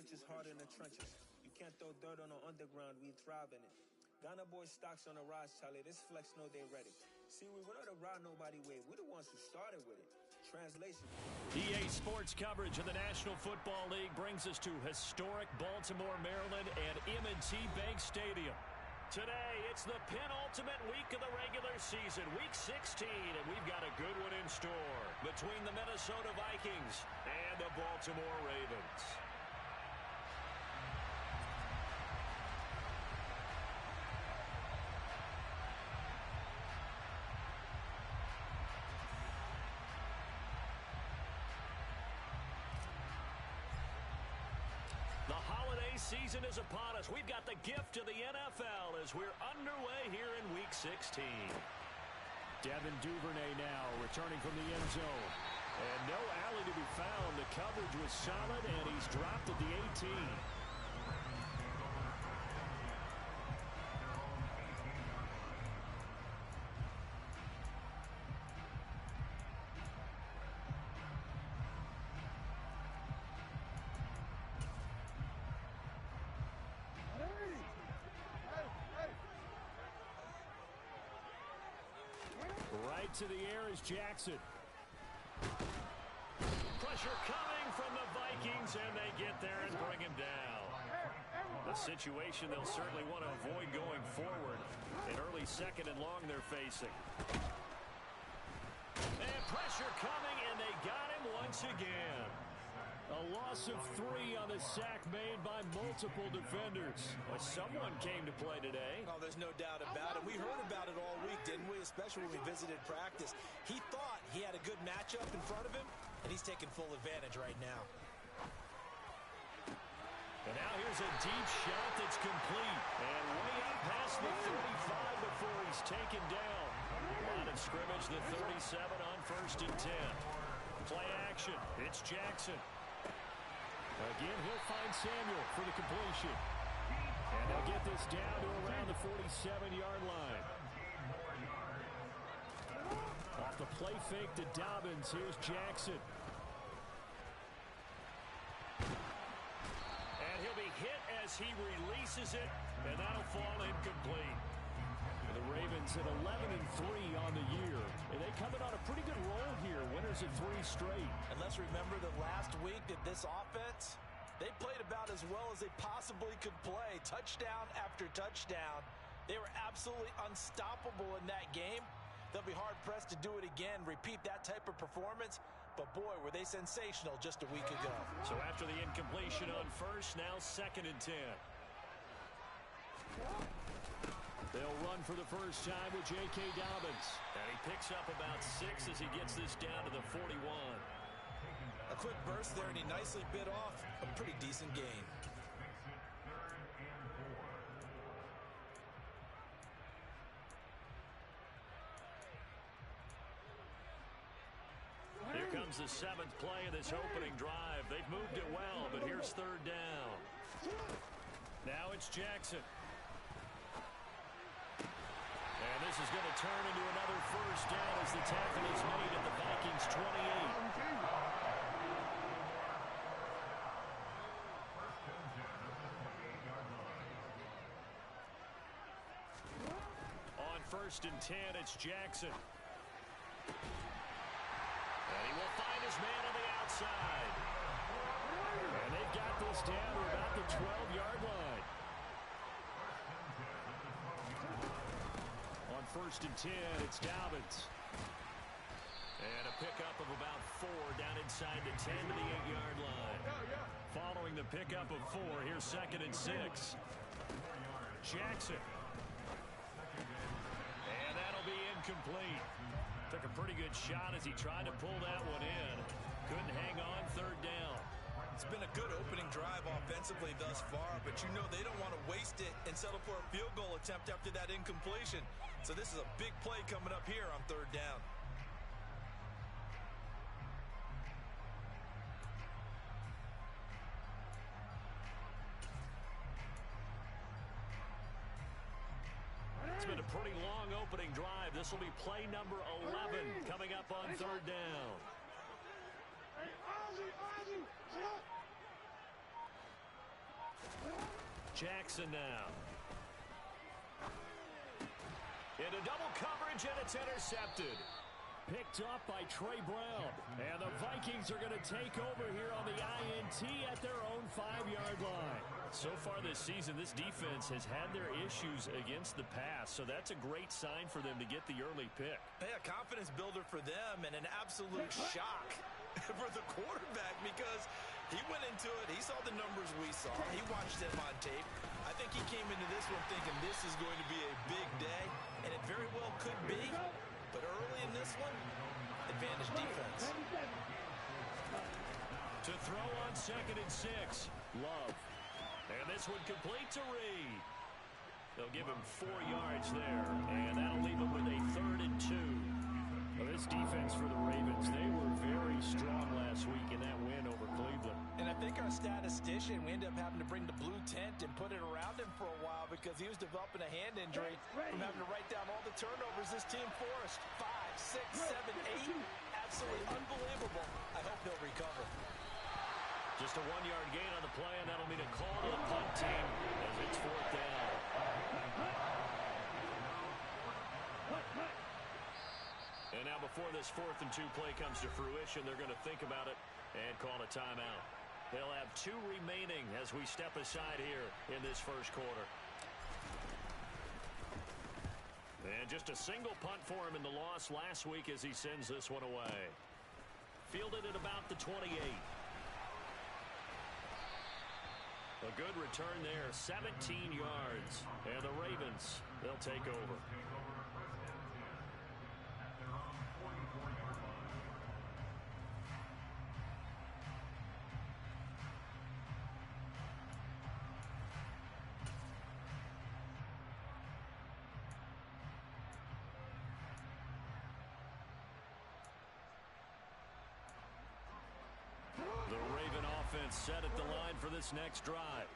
punches harder in the trenches. You can't throw dirt on the underground, we thrive in it. Ghana boys stocks on the rise, Charlie. This flex know they ready. See, we're not a ride nobody wave. We're the ones who started with it. Translation. EA Sports coverage of the National Football League brings us to historic Baltimore, Maryland and M&T Bank Stadium. Today, it's the penultimate week of the regular season, week 16, and we've got a good one in store between the Minnesota Vikings and the Baltimore Ravens. Season is upon us. We've got the gift of the NFL as we're underway here in Week 16. Devin Duvernay now returning from the end zone. And no alley to be found. The coverage was solid, and he's dropped at the 18. Right to the air is Jackson. Pressure coming from the Vikings, and they get there and bring him down. A situation they'll certainly want to avoid going forward. An early 2nd and long they're facing. And pressure coming, and they got him once again. A loss of 3 on the sack made by multiple defenders. Well, someone came to play today. Oh, there's no doubt about it. We heard about it all week, didn't we? Especially when we visited practice. He thought he had a good matchup in front of him, and he's taking full advantage right now. And now here's a deep shot that's complete. And way up past the 35 before he's taken down. Line of scrimmage, the 37 on 1st and 10. Play action. It's Jackson. Again, he'll find Samuel for the completion. And they'll get this down to around the 47-yard line. Off the play fake to Dobbins, here's Jackson. And he'll be hit as he releases it, and that'll fall incomplete. The Ravens at 11-3 on the year. And they coming on a pretty good roll here. Winners of 3 straight. And let's remember that last week that this offense, they played about as well as they possibly could play. Touchdown after touchdown. They were absolutely unstoppable in that game. They'll be hard-pressed to do it again, repeat that type of performance. But, boy, were they sensational just a week ago. So after the incompletion on 1st, now 2nd and 10. They'll run for the first time with J.K. Dobbins. And he picks up about 6 as he gets this down to the 41. A quick burst there, and he nicely bit off a pretty decent gain. Here comes the 7th play of this opening drive. They've moved it well, but here's 3rd down. Now it's Jackson. And this is going to turn into another first down as the tackle is made at the Vikings' 28. On 1st and 10, it's Jackson. And he will find his man on the outside. And they've got this down to about the 12-yard line. On 1st and 10, it's Dobbins. And a pickup of about 4 down inside the 10 to the 8-yard line. Following the pickup of 4, here's 2nd and 6. Jackson. And that'll be incomplete. Took a pretty good shot as he tried to pull that one in. Couldn't hang on, 3rd down. It's been a good opening drive offensively thus far, but you know they don't want to waste it and settle for a field goal attempt after that incompletion. So this is a big play coming up here on 3rd down. It's been a pretty long opening drive. This will be play number 11 coming up on 3rd down. Jackson now. Into double coverage, and it's intercepted. Picked up by Trey Brown. And the Vikings are going to take over here on the INT at their own 5-yard line. So far this season, this defense has had their issues against the pass, so that's a great sign for them to get the early pick. Hey, a confidence builder for them and an absolute shock for the quarterback because he went into it. He saw the numbers we saw. He watched them on tape. I think he came into this one thinking this is going to be a big day, and it very well could be. But early in this one, advantage defense. To throw on 2nd and 6. Love. And this one complete to Reed. They'll give him 4 yards there, and that'll leave him with a 3rd and 2. Well, this defense for the Ravens, they were very strong last week in that win over Cleveland. And I think our statistician, we ended up having to bring the blue tent and put it around him for a while because he was developing a hand injury from having to write down all the turnovers this team forced. 5, 6, 7, 8. Absolutely unbelievable. I hope he'll recover. Just a 1-yard gain on the play, and that'll mean a call to the punt team as it's 4th down. And now before this 4th and 2 play comes to fruition, they're going to think about it and call a timeout. They'll have 2 remaining as we step aside here in this first quarter. And just a single punt for him in the loss last week as he sends this one away. Fielded at about the 28. A good return there, 17 yards. And the Ravens, they'll take over. Set at the line for this next drive.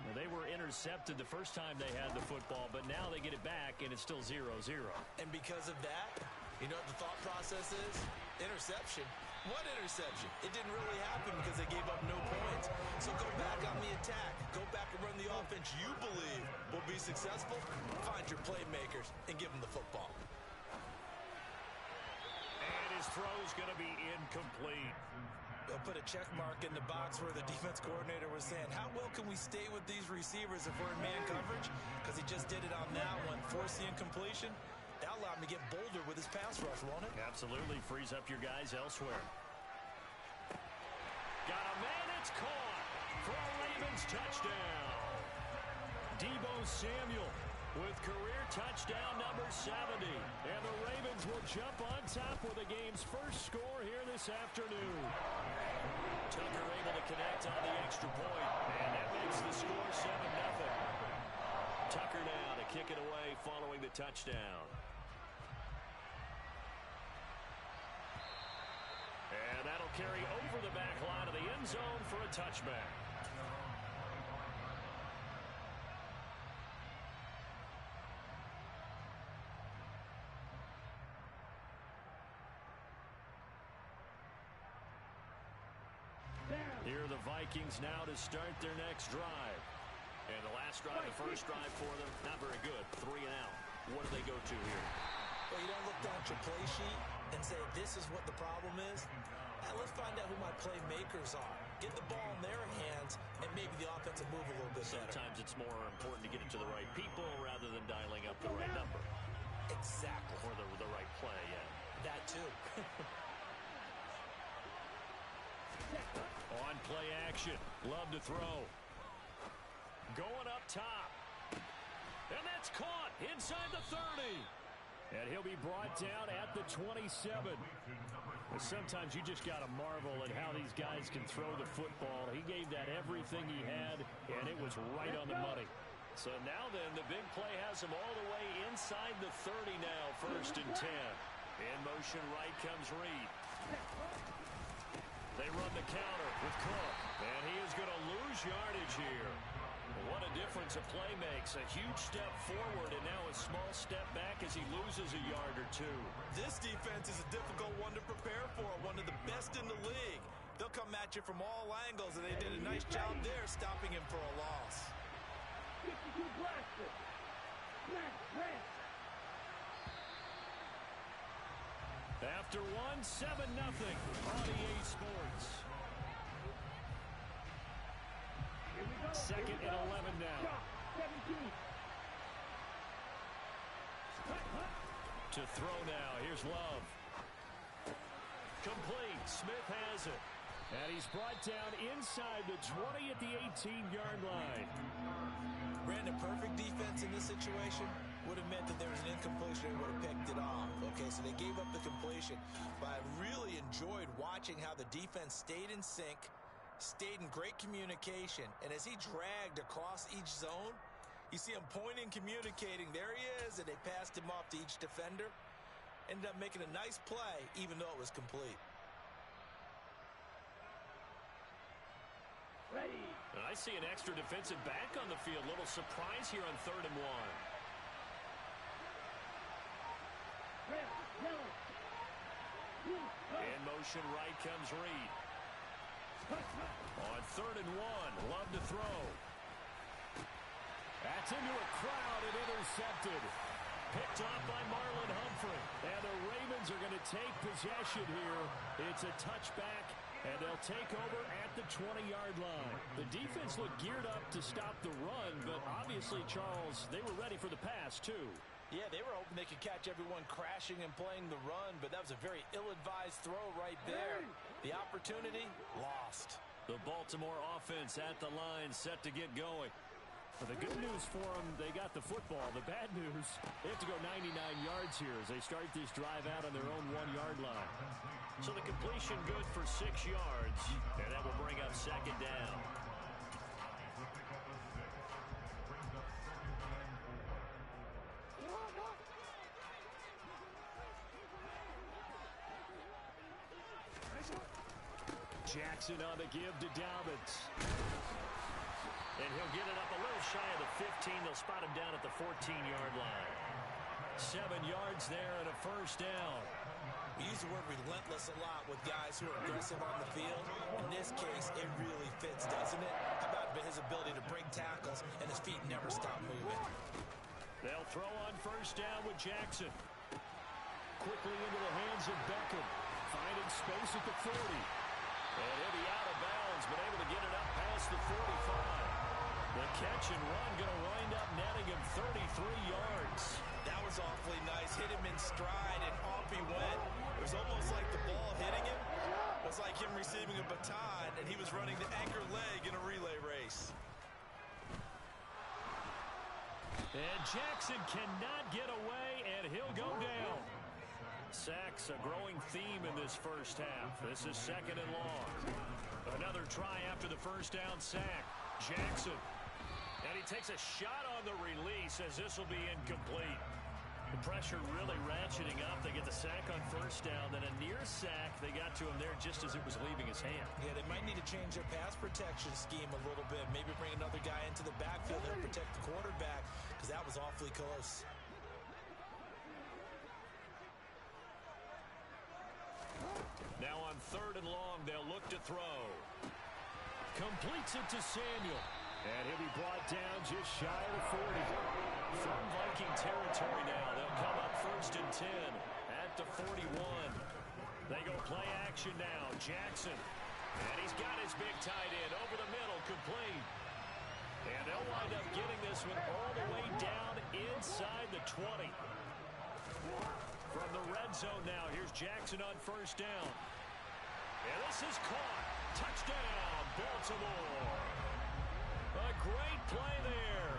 Well, they were intercepted the first time they had the football, but now they get it back, and it's still 0-0. And because of that, you know what the thought process is? Interception. What interception? It didn't really happen because they gave up no points. So go back on the attack. Go back and run the offense you believe will be successful. Find your playmakers and give them the football. And his throw's going to be incomplete. They'll put a check mark in the box where the defense coordinator was saying, how well can we stay with these receivers if we're in man coverage? Because he just did it on that one, force the incompletion. That'll allow him to get bolder with his pass rush, won't it? Absolutely. Frees up your guys elsewhere. Got a man, it's caught for a Ravens touchdown. Deebo Samuel with career touchdown number 70. And the Ravens will jump on top with the game's first score here this afternoon. Tucker able to connect on the extra point. And that makes the score 7-0. Tucker now to kick it away following the touchdown. And that'll carry over the back line of the end zone for a touchback. Here are the Vikings now to start their next drive. And the last drive, the first drive for them, not very good. 3 and out. What do they go to here? Well, you don't look down at your play sheet and say, this is what the problem is. Let's find out who my playmakers are. Get the ball in their hands, and maybe the offense will move a little bit better. Sometimes it's more important to get it to the right people rather than dialing up the right number. Exactly. Or the right play, yeah. That too. On play action. Love to throw. Going up top. And that's caught inside the 30. And he'll be brought down at the 27. Sometimes you just got to marvel at how these guys can throw the football. He gave that everything he had, and it was right on the money. So now then, the big play has him all the way inside the 30 now, 1st and 10. In motion right comes Reed. They run the counter with Cook, and he is going to lose yardage here. What a difference a play makes. A huge step forward and now a small step back as he loses a yard or 2. This defense is a difficult one to prepare for, one of the best in the league. They'll come at you from all angles, and they did a nice job there stopping him for a loss. After one, 7-0 on EA Sports. Second and 11 now. To throw now. Here's Love. Complete. Smith has it. And he's brought down inside the 20 at the 18-yard line. Brandon, perfect defense in this situation would have meant that there was an incompletion and would have picked it off. Okay, so they gave up the completion. But I really enjoyed watching how the defense stayed in sync, stayed in great communication. And as he dragged across each zone, you see him pointing, communicating. There he is, and they passed him off to each defender. Ended up making a nice play, even though it was complete. Ready. I see an extra defensive back on the field. Little surprise here on 3rd and 1. In motion right comes Reed. On 3rd and 1, Love to throw. That's into a crowd and intercepted. Picked off by Marlon Humphrey. And the Ravens are going to take possession here. It's a touchback, and they'll take over at the 20-yard line. The defense looked geared up to stop the run, but obviously, Charles, they were ready for the pass, too. Yeah, they were hoping they could catch everyone crashing and playing the run, but that was a very ill-advised throw right there. The opportunity, lost. The Baltimore offense at the line, set to get going. Well, the good news for them, they got the football. The bad news, they have to go 99 yards here as they start this drive out on their own 1-yard line. So the completion good for 6 yards, and that will bring up 2nd down. Jackson on the give to Dobbins. And he'll get it up a little shy of the 15. They'll spot him down at the 14-yard line. 7 yards there and a 1st down. We use the word relentless a lot with guys who are aggressive on the field. In this case, it really fits, doesn't it? How about his ability to break tackles and his feet never stop moving? They'll throw on 1st down with Jackson. Quickly into the hands of Beckham. Finding space at the 40. And he'll be out of bounds, but able to get it up past the 45. The catch and run going to wind up netting him 33 yards. That was awfully nice. Hit him in stride, and off he went. It was almost like the ball hitting him was like him receiving a baton, and he was running the anchor leg in a relay race. And Jackson cannot get away, and he'll go down. Sacks a growing theme in this 1st half. This is 2nd and long. Another try after the 1st down sack. Jackson. And he takes a shot on the release as this will be incomplete. The pressure really ratcheting up. They get the sack on 1st down, then a near sack. They got to him there just as it was leaving his hand. Yeah, they might need to change their pass protection scheme a little bit. Maybe bring another guy into the backfield there to protect the quarterback, because that was awfully close. Now on 3rd and long, they'll look to throw. Completes it to Samuel. And he'll be brought down just shy of the 40. From Viking territory now, they'll come up 1st and 10 at the 41. They go play action now. Jackson. And he's got his big tight end over the middle, complete. And they'll wind up getting this one all the way down inside the 20. From the red zone now, here's Jackson on 1st down. And this is caught. Touchdown, Baltimore. A great play there.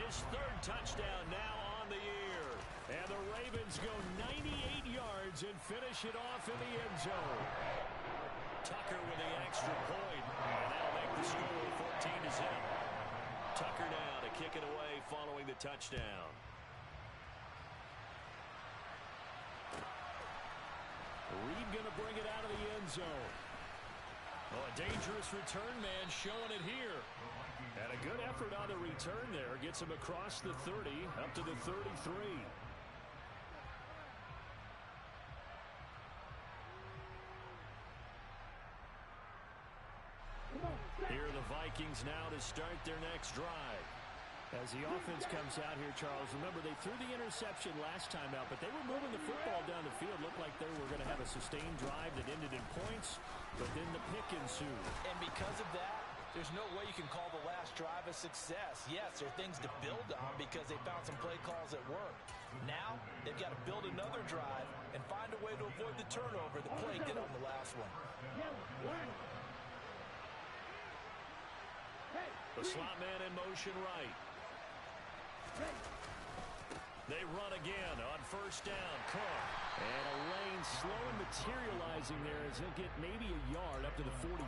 His 3rd touchdown now on the year. And the Ravens go 98 yards and finish it off in the end zone. Tucker with the extra point. And that'll make the score 14-0. Tucker now to kick it away following the touchdown. Reed going to bring it out of the end zone. Oh, a dangerous return man showing it here. And a good effort on the return there. Gets him across the 30, up to the 33. Here are the Vikings now to start their next drive. As the offense comes out here, Charles, remember they threw the interception last time out, but they were moving the football down the field. Looked like they were going to have a sustained drive that ended in points, but then the pick ensued. And because of that, there's no way you can call the last drive a success. Yes, there are things to build on because they found some play calls that work. Now, they've got to build another drive and find a way to avoid the turnover that plagued it on the last one. The slot man in motion right. They run again on first down. Cook. And a lane slow and materializing there as he'll get maybe a yard up to the 45.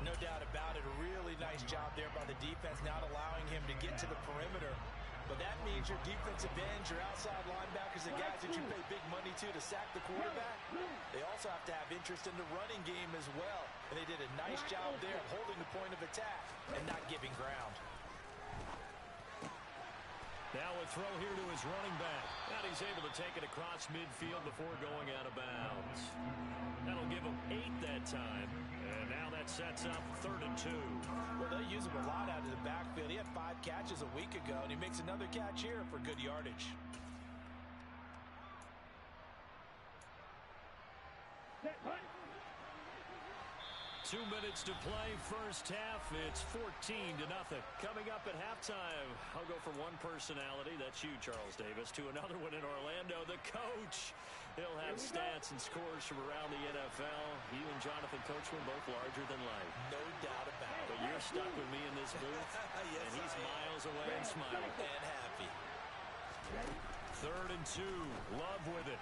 No doubt about it. A really nice job there by the defense, not allowing him to get to the perimeter. But that means your defensive ends, your outside linebackers, the guys that you pay big money to sack the quarterback, they also have to have interest in the running game as well. And they did a nice job there of holding the point of attack and not giving ground. Now a throw here to his running back. And he's able to take it across midfield before going out of bounds. That'll give him 8 that time. And now that sets up 3rd and 2. Well, they use him a lot out of the backfield. He had 5 catches a week ago, and he makes another catch here for good yardage. 2 minutes to play, first half. It's 14-0. Coming up at halftime, I'll go from one personality, that's you, Charles Davis, to another one in Orlando, the coach. He'll have stats and scores from around the NFL. You and Jonathan Coachman both larger than life. No doubt about it. But you're stuck with me in this booth, yes, and he's miles away and smiling. And happy. 3rd and 2, Love with it.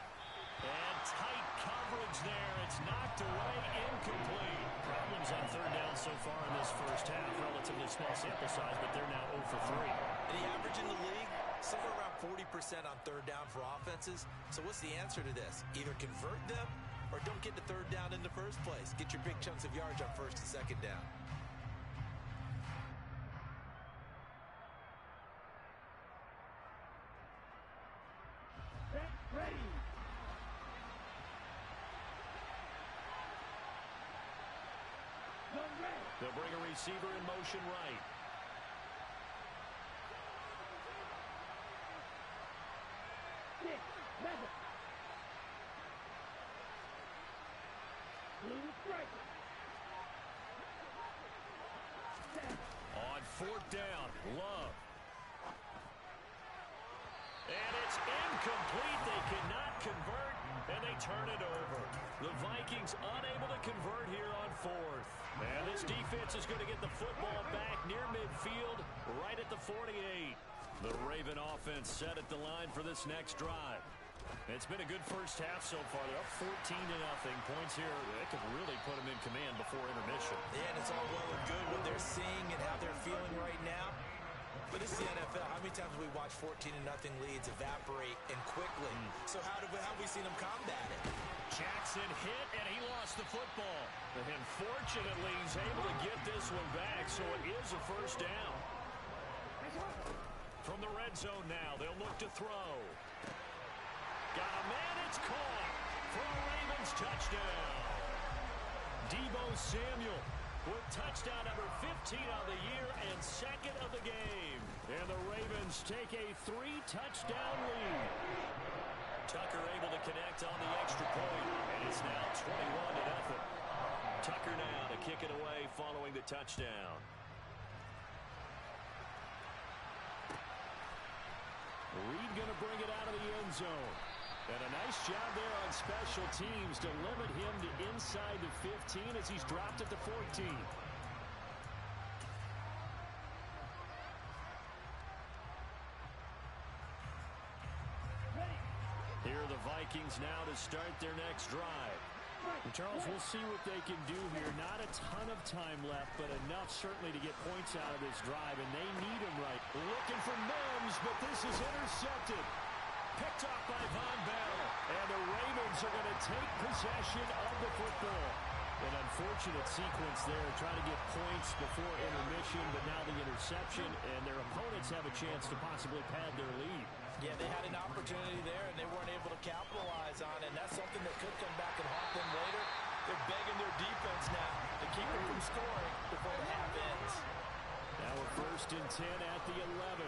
And tight coverage there. It's knocked away, incomplete. Problems on 3rd down so far in this first half. Relatively small sample size, but they're now 0 for 3. And the average in the league, somewhere around 40% on 3rd down for offenses. So what's the answer to this? Either convert them or don't get to 3rd down in the first place. Get your big chunks of yards on 1st and 2nd down. Ready. They'll bring a receiver in motion right. On 4th down, Love. And it's incomplete. They cannot convert, and they turn it over. The Vikings unable to convert here on 4th. And this defense is going to get the football back near midfield, right at the 48. The Raven offense set at the line for this next drive. It's been a good first half so far. They're up 14-0. Points here, that could really put them in command before intermission. Yeah, and it's all well and good what they're seeing and how they're feeling right now. But it's the NFL. How many times have we watched 14-0 leads evaporate and quickly? So how have we seen them combat it? Jackson hit, and he lost the football. And fortunately, he's able to get this one back, so it is a first down. From the red zone now, they'll look to throw. Got a man, it's caught for a Ravens touchdown. Deebo Samuel with touchdown number 15 of the year and 2nd of the game. And the Ravens take a 3-touchdown lead. Tucker able to connect on the extra point, and it's now 21-0. Tucker now to kick it away following the touchdown. Reed going to bring it out of the end zone. And a nice job there on special teams to limit him to inside the 15 as he's dropped at the 14. Here are the Vikings now to start their next drive. And Charles, we'll see what they can do here. Not a ton of time left, but enough certainly to get points out of this drive, and they need him right. Looking for Mims, but this is intercepted. Picked off by Von Bell. And the Ravens are going to take possession of the football. An unfortunate sequence there, trying to get points before intermission, but now the interception, and their opponents have a chance to possibly pad their lead. Yeah, they had an opportunity there, and they weren't able to capitalize on it, and that's something that could come back and haunt them later. They're begging their defense now to keep them from scoring before the half ends. Now a 1st First and 10 at the 11.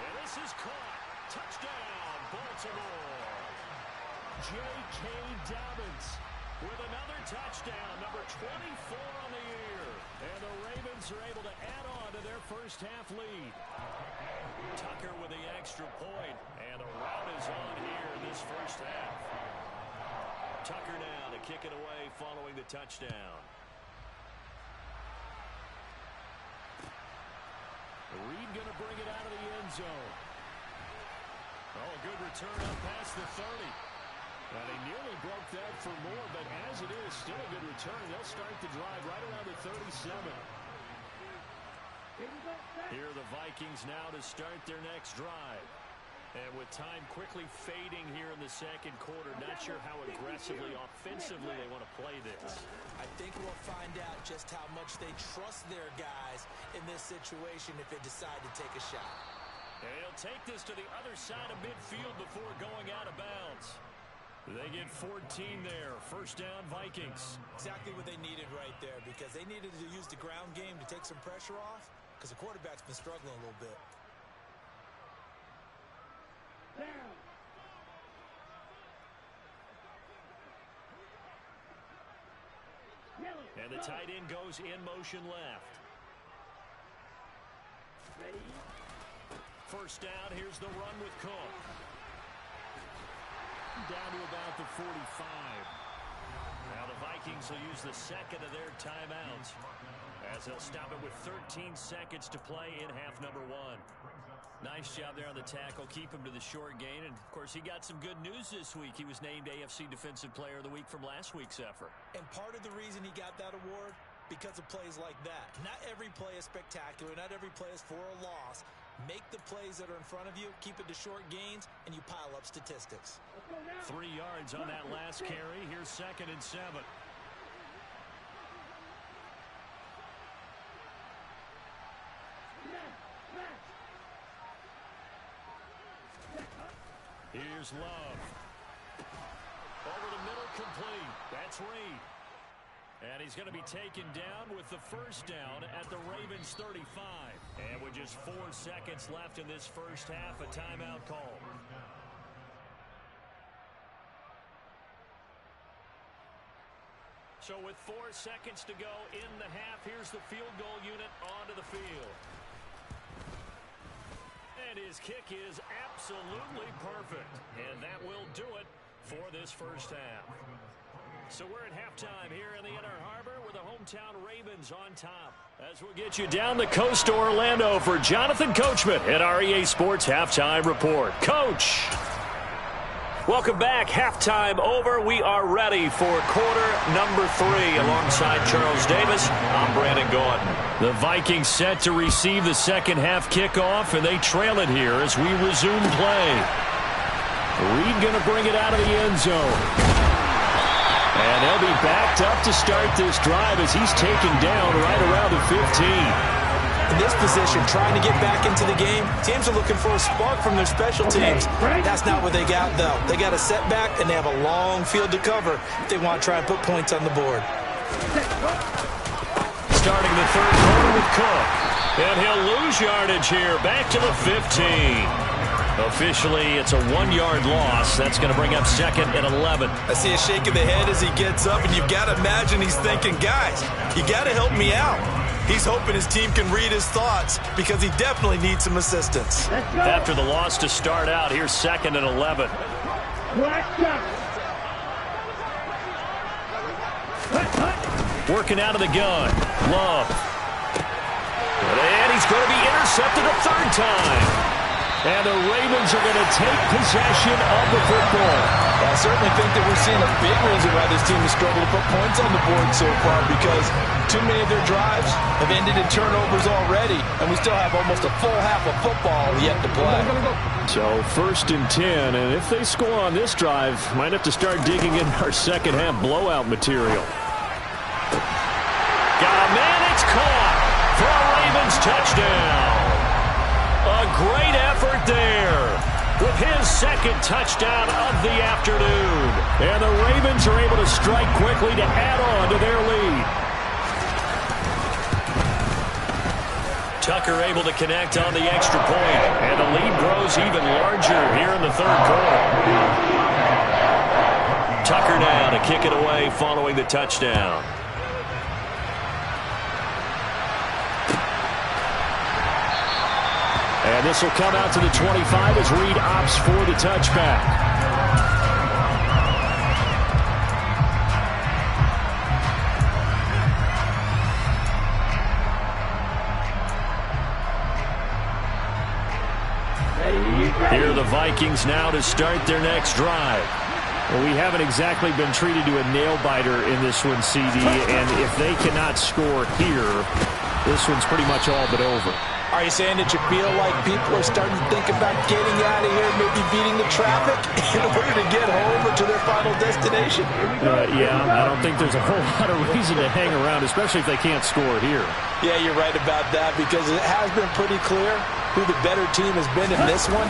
And this is caught. Touchdown, Baltimore. J.K. Dobbins with another touchdown, number 24 on the year. And the Ravens are able to add on to their first half lead. Tucker with the extra point, and a rout is on here in this first half. Tucker now to kick it away following the touchdown. Reed going to bring it out of the end zone. Oh, a good return up past the 30. Now, they nearly broke that for more, but as it is, still a good return. They'll start the drive right around the 37. Here are the Vikings now to start their next drive. And with time quickly fading here in the second quarter, not sure how aggressively, offensively they want to play this. I think we'll find out just how much they trust their guys in this situation if they decide to take a shot. And he'll take this to the other side of midfield before going out of bounds. They get 14 there. First down, Vikings. Exactly what they needed right there, because they needed to use the ground game to take some pressure off, because the quarterback's been struggling a little bit. And the tight end goes in motion left. First down, here's the run with Cook. Down to about the 45. Now the Vikings will use the second of their timeouts, as they'll stop it with 13 seconds to play in half number one. Nice job there on the tackle. Keep him to the short gain. And, of course, he got some good news this week. He was named AFC Defensive Player of the Week from last week's effort. And part of the reason he got that award, because of plays like that. Not every play is spectacular. Not every play is for a loss. Make the plays that are in front of you, keep it to short gains, and you pile up statistics. 3 yards on that last carry. Here's 2nd and 7. Here's Love. Over the middle, complete. That's Reed. And he's going to be taken down with the first down at the Ravens 35. And with just 4 seconds left in this first half, a timeout call. So with 4 seconds to go in the half, here's the field goal unit onto the field. And his kick is absolutely perfect. And that will do it for this first half. So we're at halftime here in the Inner Harbor with the hometown Ravens on top. As we'll get you down the coast to Orlando for Jonathan Coachman at our EA Sports Halftime Report. Coach! Welcome back. Halftime over. We are ready for quarter number 3. Alongside Charles Davis, I'm Brandon Gordon. The Vikings set to receive the second half kickoff, and they trail it here as we resume play. Reed going to bring it out of the end zone. And they'll be backed up to start this drive as he's taken down right around the 15. In this position, trying to get back into the game, teams are looking for a spark from their special teams. That's not what they got, though. They got a setback, and they have a long field to cover if they want to try and put points on the board. Starting the third quarter with Cook. And he'll lose yardage here, back to the 15. Officially, it's a 1-yard loss. That's going to bring up 2nd and 11. I see a shake of the head as he gets up, and you've got to imagine he's thinking, guys, you got to help me out. He's hoping his team can read his thoughts because he definitely needs some assistance. After the loss to start out, here's 2nd and 11. Working out of the gun. Love. And he's going to be intercepted a third time. And the Ravens are going to take possession of the football. Well, I certainly think that we're seeing a big reason why this team has struggled to put points on the board so far, because too many of their drives have ended in turnovers already, and we still have almost a full half of football yet to play. So 1st and 10, and if they score on this drive, might have to start digging in our second half blowout material. Got a man, it's caught for a Ravens touchdown. A great effort there with his 2nd touchdown of the afternoon. And the Ravens are able to strike quickly to add on to their lead. Tucker able to connect on the extra point. And the lead grows even larger here in the third quarter. Tucker now to kick it away following the touchdown. And this will come out to the 25 as Reed opts for the touchback. Here are the Vikings now to start their next drive. Well, we haven't exactly been treated to a nail-biter in this one, CD, and if they cannot score here, this one's pretty much all but over. Are you saying that you feel like people are starting to think about getting out of here, maybe beating the traffic in order to get home or to their final destination? Yeah, I don't think there's a whole lot of reason to hang around, especially if they can't score here. Yeah, you're right about that, because it has been pretty clear who the better team has been in this one.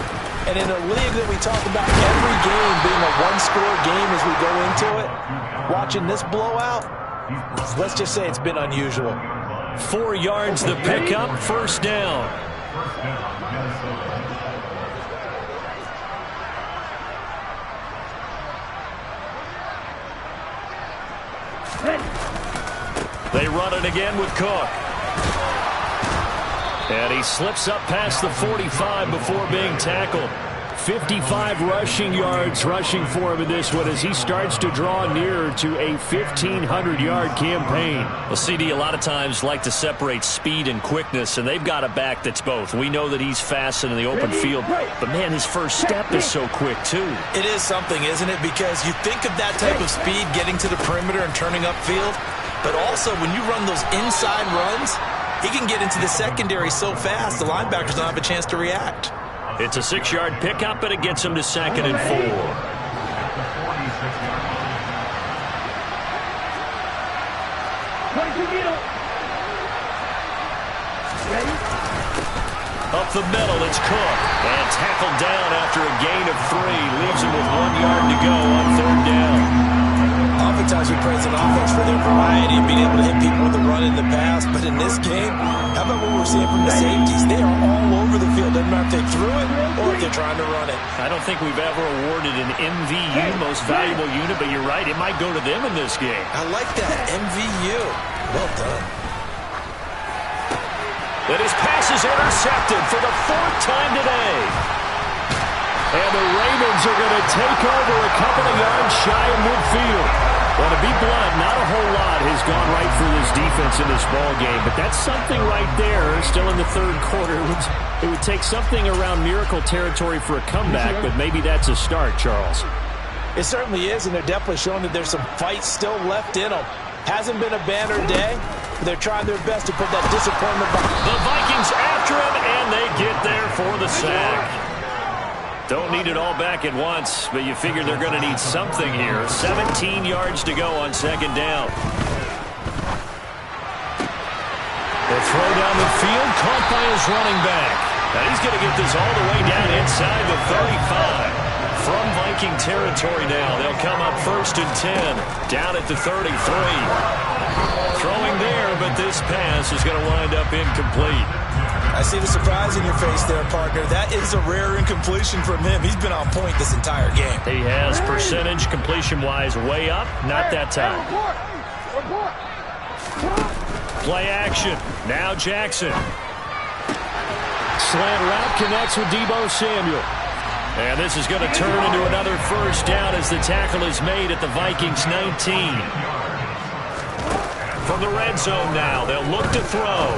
And in a league that we talk about every game being a one-score game as we go into it, watching this blowout, let's just say it's been unusual. 4 yards the pickup, first down. They run it again with Cook. And he slips up past the 45 before being tackled. 55 rushing yards rushing for him in this one as he starts to draw nearer to a 1,500-yard campaign. Well, CD, a lot of times like to separate speed and quickness, and they've got a back that's both. We know that he's fast in the open field, but, man, his first step is so quick, too. It is something, isn't it? Because you think of that type of speed getting to the perimeter and turning upfield, but also when you run those inside runs, he can get into the secondary so fast the linebackers don't have a chance to react. It's a 6-yard pickup, and it gets him to 2nd and 4. Up the middle, it's Cook. And tackled down after a gain of 3. Leaves him with 1 yard to go on 3rd down. Oftentimes we praise an offense for their variety and being able to hit people with the run in the pass. But in this game, how about what we're seeing from the safeties? They are all over the field. Doesn't matter if they threw it or if they're trying to run it. I don't think we've ever awarded an MVU, most valuable unit, but you're right. It might go to them in this game. I like that, MVU. Well done. And his pass is intercepted for the 4th time today. And the Ravens are going to take over a couple of yards shy of midfield. Well, to be blunt, not a whole lot has gone right for this defense in this ball game, but that's something right there. Still in the 3rd quarter, it would take something around miracle territory for a comeback, but maybe that's a start, Charles. It certainly is, and they're definitely showing that there's some fight still left in them. Hasn't been a banner day, but they're trying their best to put that disappointment behind. The Vikings after him, and they get there for the sack. Don't need it all back at once, but you figure they're going to need something here. 17 yards to go on 2nd down. The throw down the field, caught by his running back. Now he's going to get this all the way down inside the 35. From Viking territory now, they'll come up 1st and 10, down at the 33. Throwing there, but this pass is going to wind up incomplete. I see the surprise in your face there, partner. That is a rare incompletion from him. He's been on point this entire game. He has percentage completion-wise way up, not that time. Play action. Now Jackson. Slant route connects with Deebo Samuel. And this is going to turn into another 1st down as the tackle is made at the Vikings 19. From the red zone now, they'll look to throw.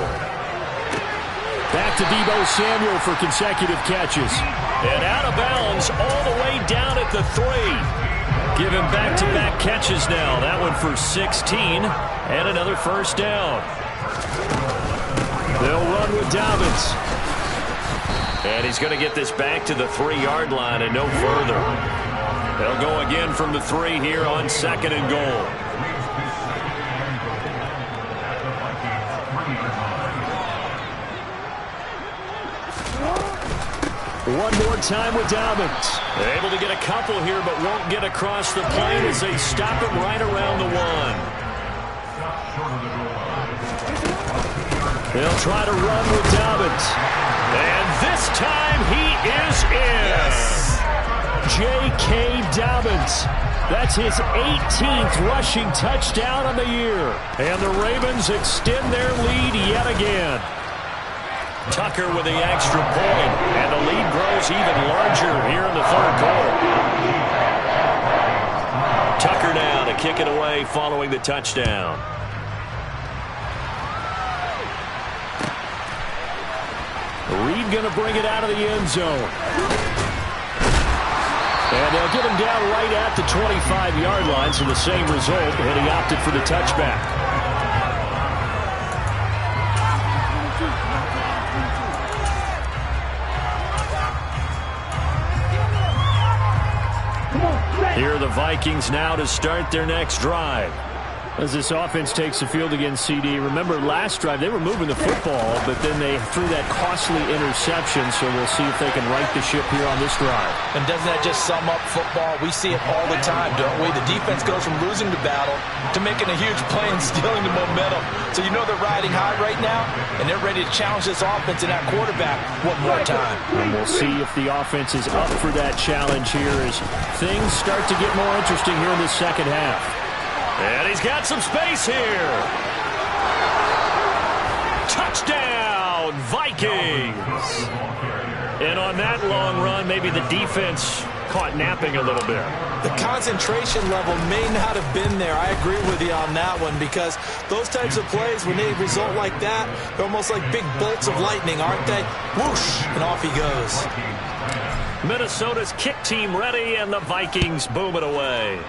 Back to Deebo Samuel for consecutive catches. And out of bounds all the way down at the 3. Give him back-to-back catches now. That one for 16 and another 1st down. They'll run with Dobbins. And he's going to get this back to the 3-yard line and no further. They'll go again from the 3 here on 2nd and goal. One more time with Dobbins. They're able to get a couple here, but won't get across the plane as they stop him right around the 1. They'll try to run with Dobbins. And this time he is in. Yes. J.K. Dobbins. That's his 18th rushing touchdown on the year. And the Ravens extend their lead yet again. Tucker with the extra point, and the lead grows even larger here in the third quarter. Tucker now to kick it away following the touchdown. Reed going to bring it out of the end zone. And they'll get him down right at the 25-yard line, so the same result, and he opted for the touchback. Here are the Vikings now to start their next drive. As this offense takes the field against CD, remember last drive they were moving the football, but then they threw that costly interception, so we'll see if they can right the ship here on this drive. And doesn't that just sum up football? We see it all the time, don't we? The defense goes from losing the battle to making a huge play and stealing the momentum. So you know they're riding high right now, and they're ready to challenge this offense and that quarterback one more time. And we'll see if the offense is up for that challenge here as things start to get more interesting here in the second half. And he's got some space here. Touchdown, Vikings. And on that long run, maybe the defense caught napping a little bit. The concentration level may not have been there. I agree with you on that one, because those types of plays, when they result like that, they're almost like big bolts of lightning, aren't they? Whoosh, and off he goes. Minnesota's kick team ready, and the Vikings boom it away.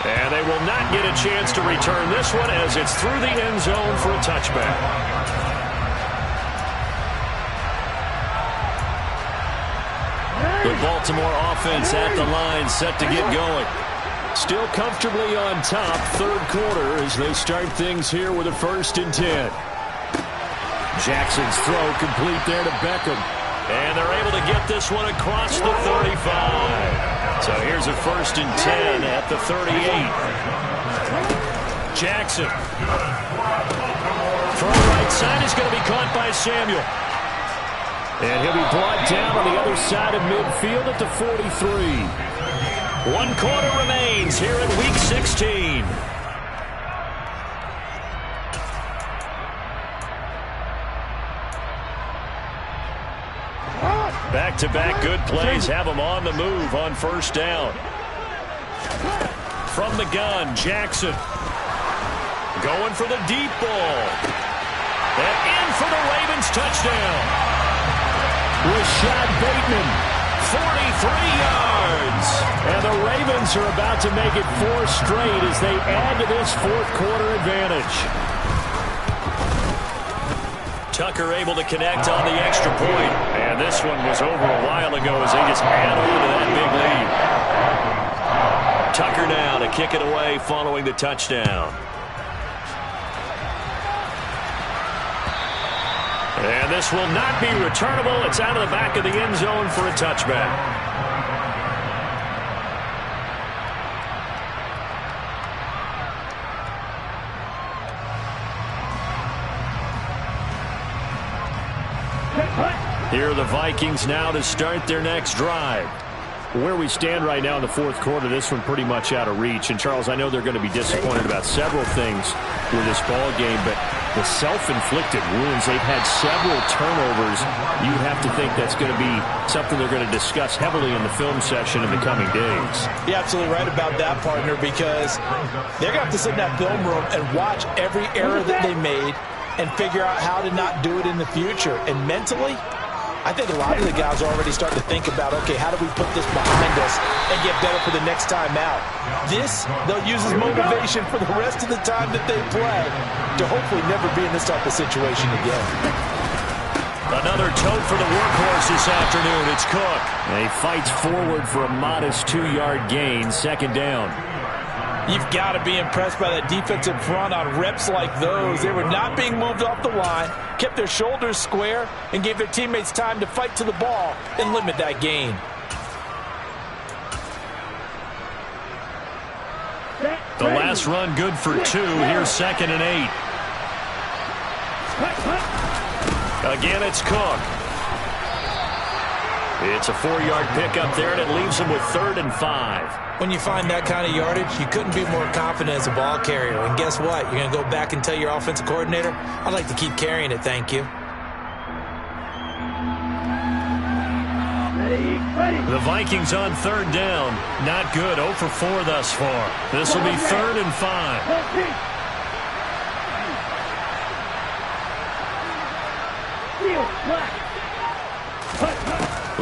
And they will not get a chance to return this one as it's through the end zone for a touchback. The Baltimore offense at the line, set to get going. Still comfortably on top, third quarter, as they start things here with a 1st and 10. Jackson's throw complete there to Beckham. And they're able to get this one across the 35. So here's a 1st and 10 at the 38. Jackson. From the right side is going to be caught by Samuel. And he'll be brought down on the other side of midfield at the 43. 1 quarter remains here in Week 16. Back-to-back good plays have them on the move on 1st down. From the gun, Jackson. Going for the deep ball. And in for the Ravens touchdown. Rashad Bateman. 43 yards. And the Ravens are about to make it 4 straight as they add to this 4th quarter advantage. Tucker able to connect on the extra point. And this one was over a while ago as they just add on to that big lead. Tucker now to kick it away following the touchdown. And this will not be returnable. It's out of the back of the end zone for a touchback. Here are the Vikings now to start their next drive. Where we stand right now in the 4th quarter, this one pretty much out of reach. And, Charles, I know they're going to be disappointed about several things with this ball game, but the self-inflicted wounds, they've had several turnovers. You have to think that's going to be something they're going to discuss heavily in the film session in the coming days. You're absolutely right about that, partner, because they're going to have to sit in that film room and watch every error that they made and figure out how to not do it in the future. And mentally, I think a lot of the guys are already starting to think about, okay, how do we put this behind us and get better for the next time out? This, they'll use as motivation for the rest of the time that they play to hopefully never be in this type of situation again. Another tote for the workhorse this afternoon. It's Cook. And he fights forward for a modest 2-yard gain, 2nd down. You've got to be impressed by that defensive front on reps like those. They were not being moved off the line, kept their shoulders square, and gave their teammates time to fight to the ball and limit that gain. The The last run good for 2. Here's 2nd and 8. Again, it's Cook. It's a 4-yard pickup there, and it leaves him with 3rd and 5. When you find that kind of yardage, you couldn't be more confident as a ball carrier. And guess what? You're going to go back and tell your offensive coordinator, I'd like to keep carrying it, thank you. The Vikings on 3rd down. Not good. 0 for 4 thus far. This will be 3rd and 5.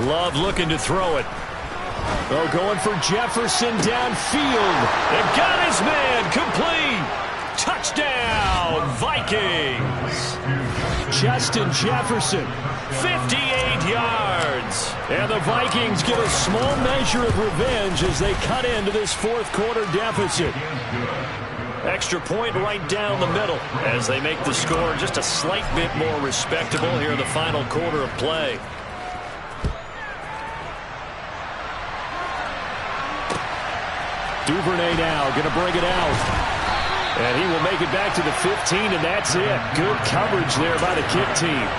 Love looking to throw it. Oh, going for Jefferson downfield. And got his man. Complete. Touchdown, Vikings. Justin Jefferson, 58 yards. And the Vikings get a small measure of revenge as they cut into this 4th quarter deficit. Extra point right down the middle as they make the score just a slight bit more respectable here in the final quarter of play. Duvernay now going to bring it out. And he will make it back to the 15, and that's it. Good coverage there by the kick team.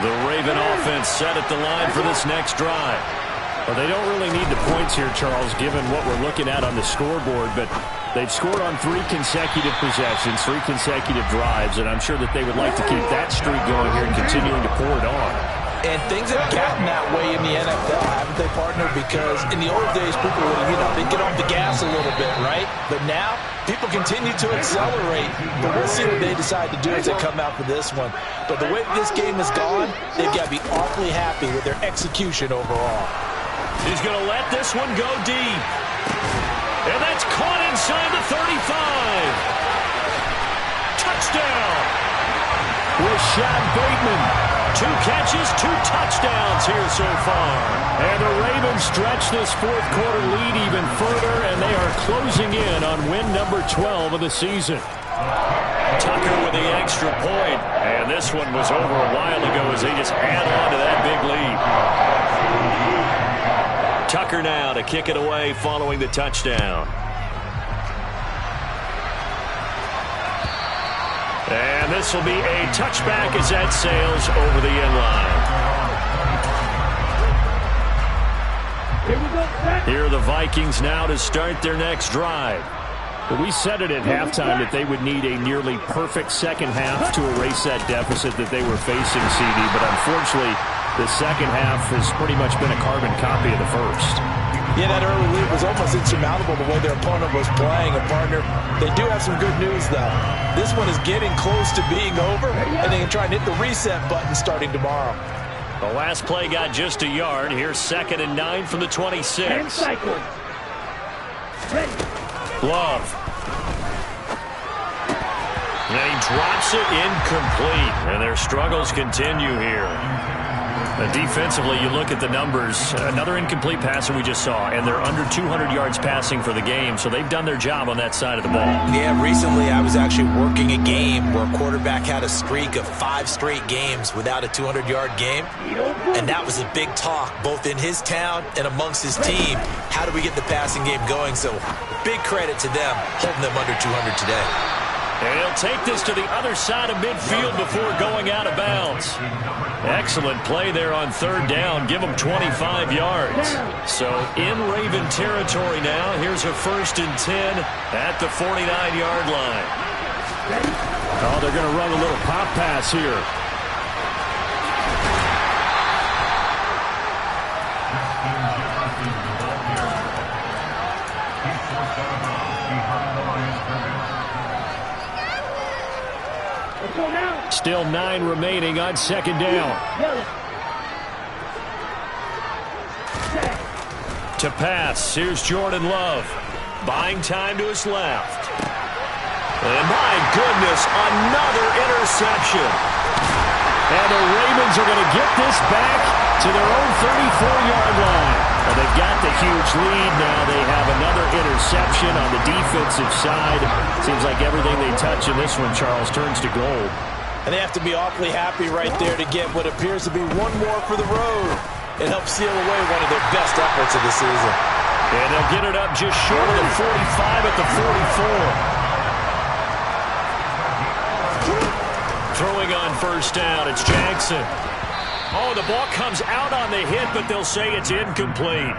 The Raven offense set at the line for this next drive. Well, they don't really need the points here, Charles, given what we're looking at on the scoreboard, but they've scored on 3 consecutive possessions, 3 consecutive drives, and I'm sure that they would like to keep that streak going here and continuing to pour it on. And things have gotten that way in the NFL, haven't they, partner? Because in the old days, people would, they'd get off the gas a little bit, right? But now, people continue to accelerate. But we'll see what they decide to do as they come out for this one. But the way this game has gone, they've got to be awfully happy with their execution overall. He's going to let this one go deep. And that's caught inside the 35. Touchdown. Rashad Bateman. 2 catches, 2 touchdowns here so far. And the Ravens stretch this 4th quarter lead even further, and they are closing in on win number 12 of the season. Tucker with the extra point. And this one was over a while ago as they just add on to that big lead. Tucker now to kick it away following the touchdown. And this will be a touchback as that sails over the end line. Here are the Vikings now to start their next drive. But we said it at halftime that they would need a nearly perfect second half to erase that deficit that they were facing, CD. But unfortunately, the second half has pretty much been a carbon copy of the first. Yeah, that early lead was almost insurmountable the way their opponent was playing. And, partner, they do have some good news, though. This one is getting close to being over, and they can try and hit the reset button starting tomorrow. The last play got just a yard. Here's 2nd and 9 from the 26. Love. And he drops it incomplete. And their struggles continue here. Defensively, you look at the numbers. Another incomplete passer we just saw, and they're under 200 yards passing for the game, so they've done their job on that side of the ball. Yeah, recently I was actually working a game where a quarterback had a streak of 5 straight games without a 200-yard game, and that was a big talk both in his town and amongst his team. How do we get the passing game going? So big credit to them holding them under 200 today. And he'll take this to the other side of midfield before going out of bounds. Excellent play there on 3rd down. Give them 25 yards. So in Raven territory now. Here's a 1st and 10 at the 49-yard line. Oh, they're going to run a little pop pass here. Still 9 remaining on 2nd down. To pass, here's Jordan Love. Buying time to his left. And my goodness, another interception. And the Ravens are going to get this back to their own 34-yard line. Well, they've got the huge lead now. They have another interception on the defensive side. Seems like everything they touch in this one, Charles, turns to gold. And they have to be awfully happy right there to get what appears to be one more for the road. It helped seal away one of their best efforts of the season. And they'll get it up just short of the 45 at the 44. Throwing on first down, it's Jackson. Oh, the ball comes out on the hit, but they'll say it's incomplete.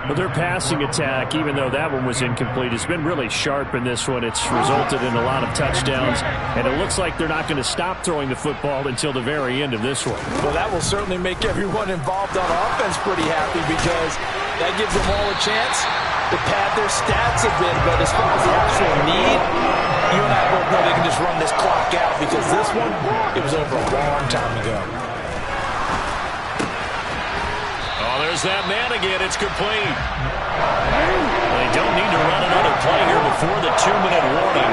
Well, their passing attack, even though that one was incomplete, has been really sharp in this one. It's resulted in a lot of touchdowns, and it looks like they're not going to stop throwing the football until the very end of this one. Well, that will certainly make everyone involved on offense pretty happy because that gives them all a chance to pad their stats a bit. But as far as the actual need, you and I both know they can just run this clock out because this one, it was over a long time ago. There's that man again. It's complete. They don't need to run another play here before the 2-minute warning.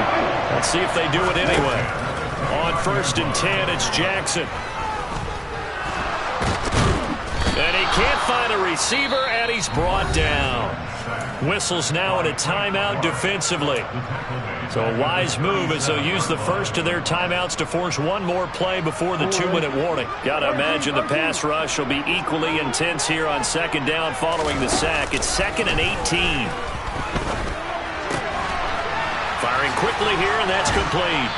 Let's see if they do it anyway. On 1st and 10, it's Jackson. And he can't find a receiver, and he's brought down. Whistles now in a timeout defensively. So a wise move as they'll use the first of their timeouts to force one more play before the 2-minute warning. Got to imagine the pass rush will be equally intense here on 2nd down following the sack. It's 2nd and 18. Firing quickly here, and that's complete.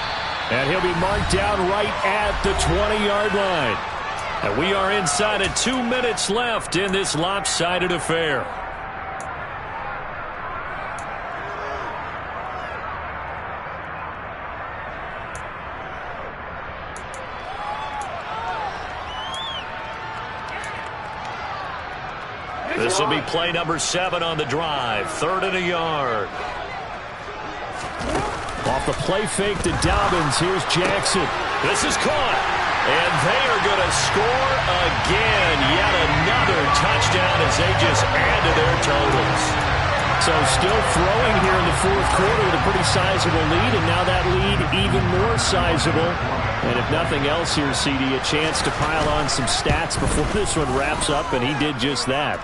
And he'll be marked down right at the 20-yard line. And we are inside of 2 minutes left in this lopsided affair. This will be play number 7 on the drive. 3rd and a yard. Off the play fake to Dobbins. Here's Jackson. This is caught. And they are going to score again. Yet another touchdown as they just add to their totals. So still throwing here in the 4th quarter with a pretty sizable lead. And now that lead even more sizable. And if nothing else here, CD, a chance to pile on some stats before this one wraps up, and he did just that.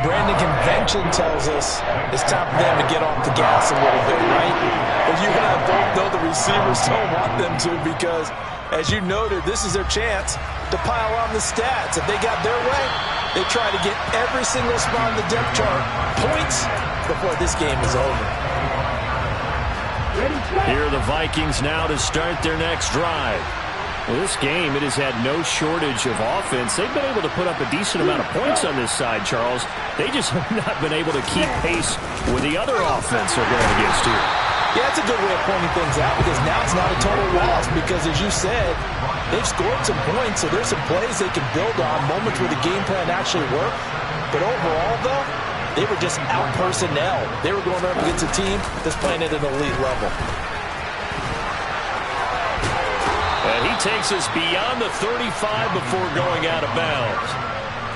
Brandon, convention tells us it's time for them to get off the gas a little bit, right? But you and I both know the receivers don't want them to because, as you noted, this is their chance to pile on the stats. If they got their way, they try to get every single spot on the depth chart points before this game is over. Here are the Vikings now to start their next drive. Well, this game, it has had no shortage of offense. They've been able to put up a decent amount of points on this side, Charles. They just have not been able to keep pace with the other offense they're going against here. Yeah, that's a good way of pointing things out because now it's not a total loss because, as you said, they've scored some points, so there's some plays they can build on, moments where the game plan actually worked. But overall, though, they were just out personnel. They were going up against a team that's playing at an elite level. And he takes us beyond the 35 before going out of bounds.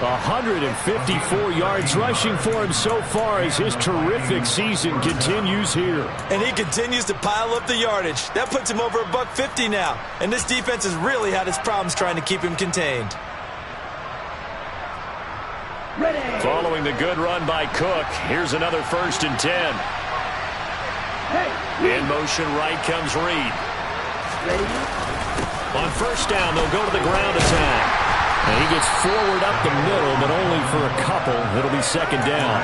154 yards rushing for him so far as his terrific season continues here. And he continues to pile up the yardage. That puts him over $150 now. And this defense has really had its problems trying to keep him contained. Following the good run by Cook, here's another 1st and 10. In motion right comes Reed. On 1st down, they'll go to the ground attack. And he gets forward up the middle, but only for a couple. It'll be 2nd down.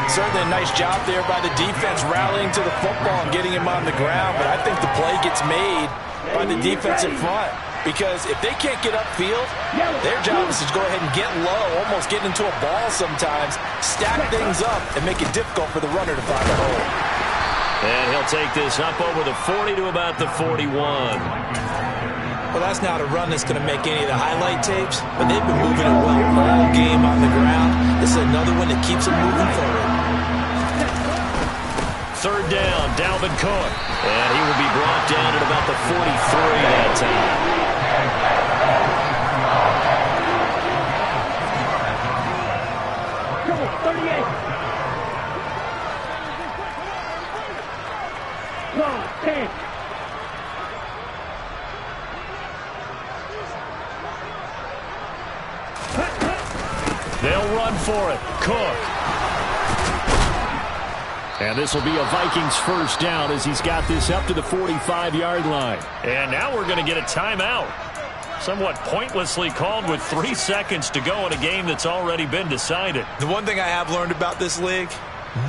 Certainly a nice job there by the defense rallying to the football and getting him on the ground. But I think the play gets made by the defensive front. Because if they can't get upfield, their job is to go ahead and get low, almost get into a ball sometimes, stack things up, and make it difficult for the runner to find a hole. And he'll take this up over the 40 to about the 41. Well, that's not a run that's going to make any of the highlight tapes, but they've been moving it well all game on the ground. This is another one that keeps them moving forward. 3rd down, Dalvin Cook. And he will be brought down at about the 43 that time. They'll run for it. Cook. And this will be a Vikings 1st down as he's got this up to the 45-yard line. And now we're going to get a timeout. Somewhat pointlessly called with 3 seconds to go in a game that's already been decided. The one thing I have learned about this league,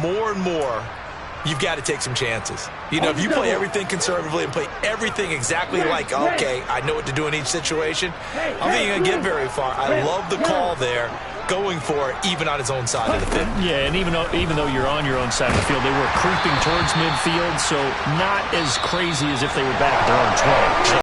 more and more, you've got to take some chances. You know, if you play everything conservatively and play everything exactly like, okay, I know what to do in each situation, I don't think you're going to get very far. I love the call there, going for it, even on his own side of the field. Yeah, and even though you're on your own side of the field, they were creeping towards midfield, so not as crazy as if they were back at their own 12.